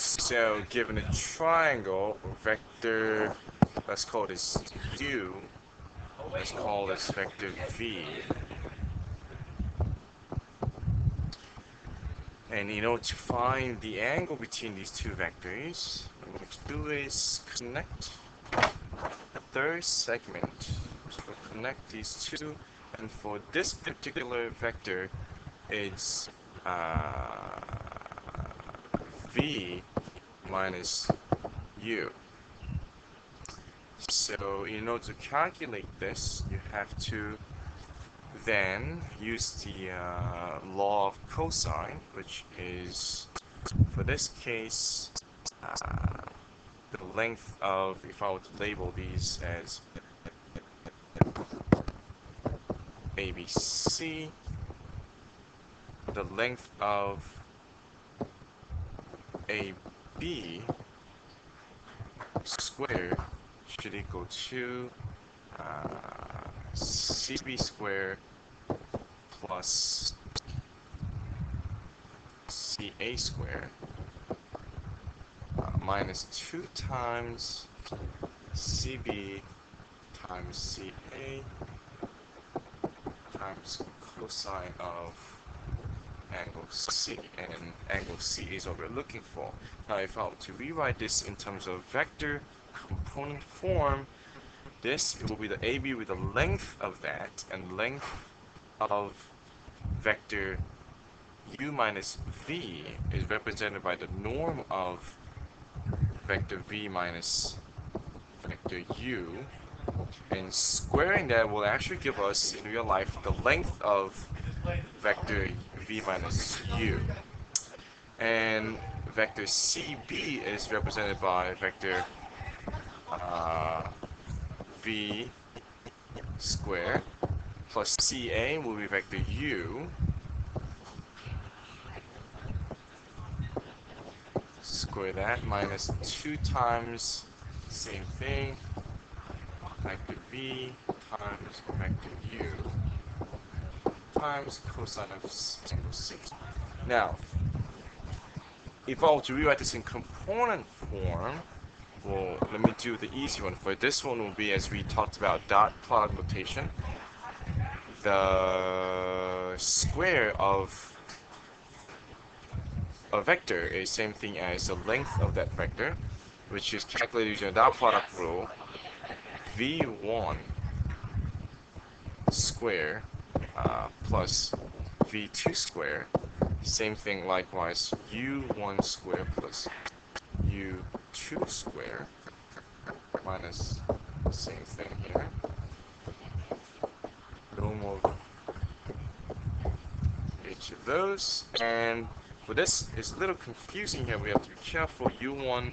So given a triangle, vector, let's call this u, let's call this vector v. And in order to find the angle between these two vectors, what I'm going to do is connect the third segment. So connect these two, and for this particular vector, it's v minus u. So in order to calculate this, you have to then use the law of cosine, which is, for this case, the length of, if I were to label these as ABC, the length of AB squared should equal to CB squared plus CA squared minus 2 times CB times CA times cosine of angle C, and angle C is what we're looking for. Now if I were to rewrite this in terms of vector component form, this will be the AB with the length of that, and length of vector u minus v is represented by the norm of vector v minus vector u, and squaring that will actually give us, in real life, the length of vector v minus u. And vector cb is represented by vector v squared plus ca will be vector u square that minus 2 times same thing vector v times vector u times cosine of angle c. Now, if I were to rewrite this in component form, well, let me do the easy one. For this one will be, as we talked about, dot product notation. The square of a vector is same thing as the length of that vector, which is calculated using a dot product rule. v1 square plus v2 square. Same thing likewise, u1 square plus u2 square minus the same thing here. No more each of those. And for this, it's a little confusing here. We have to be careful. u1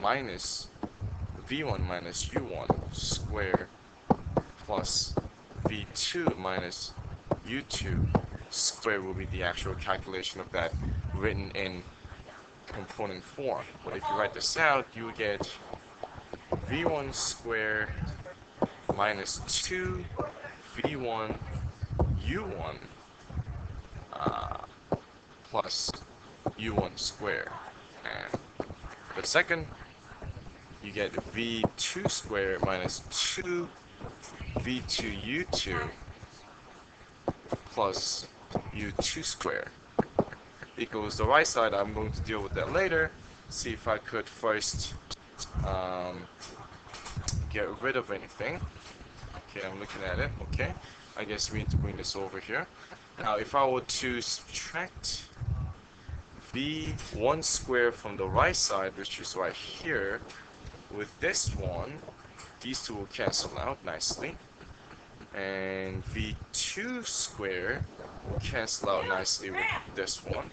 minus v1 minus u1 square plus v2 minus u2 square will be the actual calculation of that written in component form. But if you write this out, you will get v1 square minus 2 v1 u1 plus u1 square. And for the second, you get v2 square minus 2 v2 u2 plus u2 square equals the right side. I'm going to deal with that later. See if I could first get rid of anything. Okay, I'm looking at it. Okay, I guess we need to bring this over here. Now, if I were to subtract v1 square from the right side, which is right here, with this one, these two will cancel out nicely. And v2 square will cancel out nicely with this one.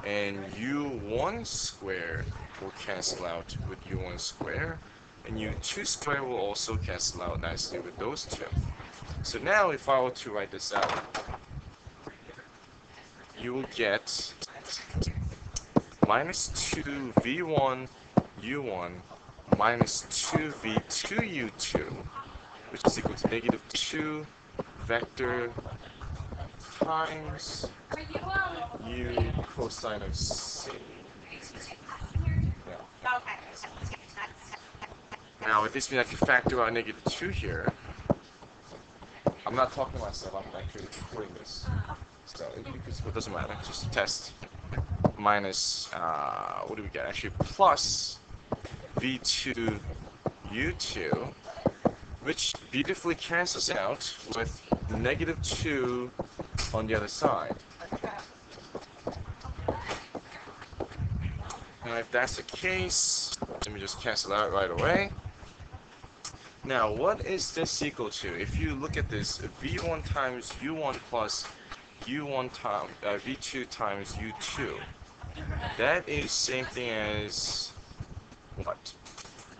And u1 square will cancel out with u1 square. And u2 square will also cancel out nicely with those two. So now if I were to write this out, you will get minus 2 v1 u1 minus 2 v2 u2, which is equal to negative 2 vector times u cosine of c. Yeah. Now, if this means I can factor out negative 2 here, I'm not talking to myself, I'm actually recording this. So it doesn't matter, just a test. Minus, what do we get? Actually, plus v2 u2, which beautifully cancels out with negative 2 on the other side. Now, if that's the case, let me just cancel out right away. Now, what is this equal to? If you look at this, v1 times u1 plus u1 times v2 times u2, that is same thing as what?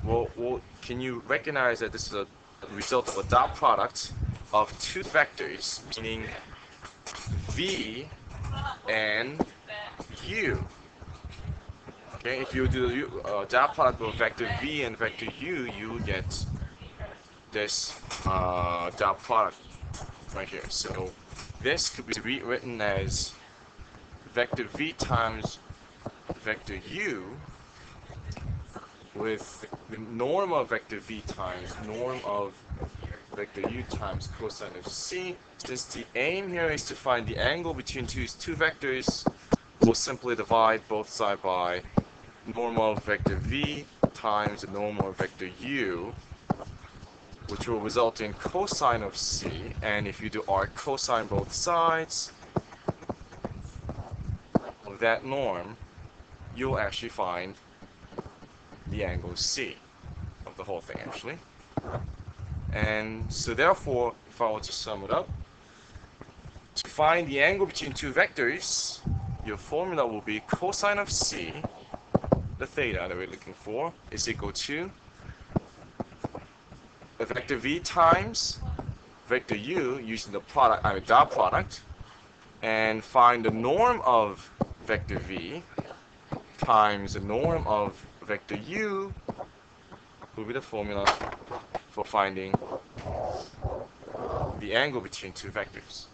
Well, can you recognize that this is a result of a dot product of two vectors, meaning v and u? Okay, if you do the dot product of vector v and vector u, you get this dot product right here. So this could be rewritten as vector v times vector u with the norm of vector v times norm of vector u times cosine of c. Since the aim here is to find the angle between two vectors, we'll simply divide both sides by norm of vector v times the norm of vector u, which will result in cosine of c. And if you do arc cosine both sides of that norm, you'll actually find the angle c of the whole thing, actually. And so therefore, if I were to sum it up, to find the angle between two vectors, your formula will be cosine of c, the theta that we're looking for, is equal to the vector v times vector u using the product, dot product, and find the norm of vector v times the norm of vector u will be the formula for finding the angle between two vectors.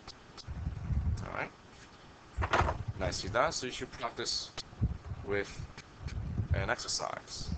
Alright? Nicely done. So you should practice with an exercise.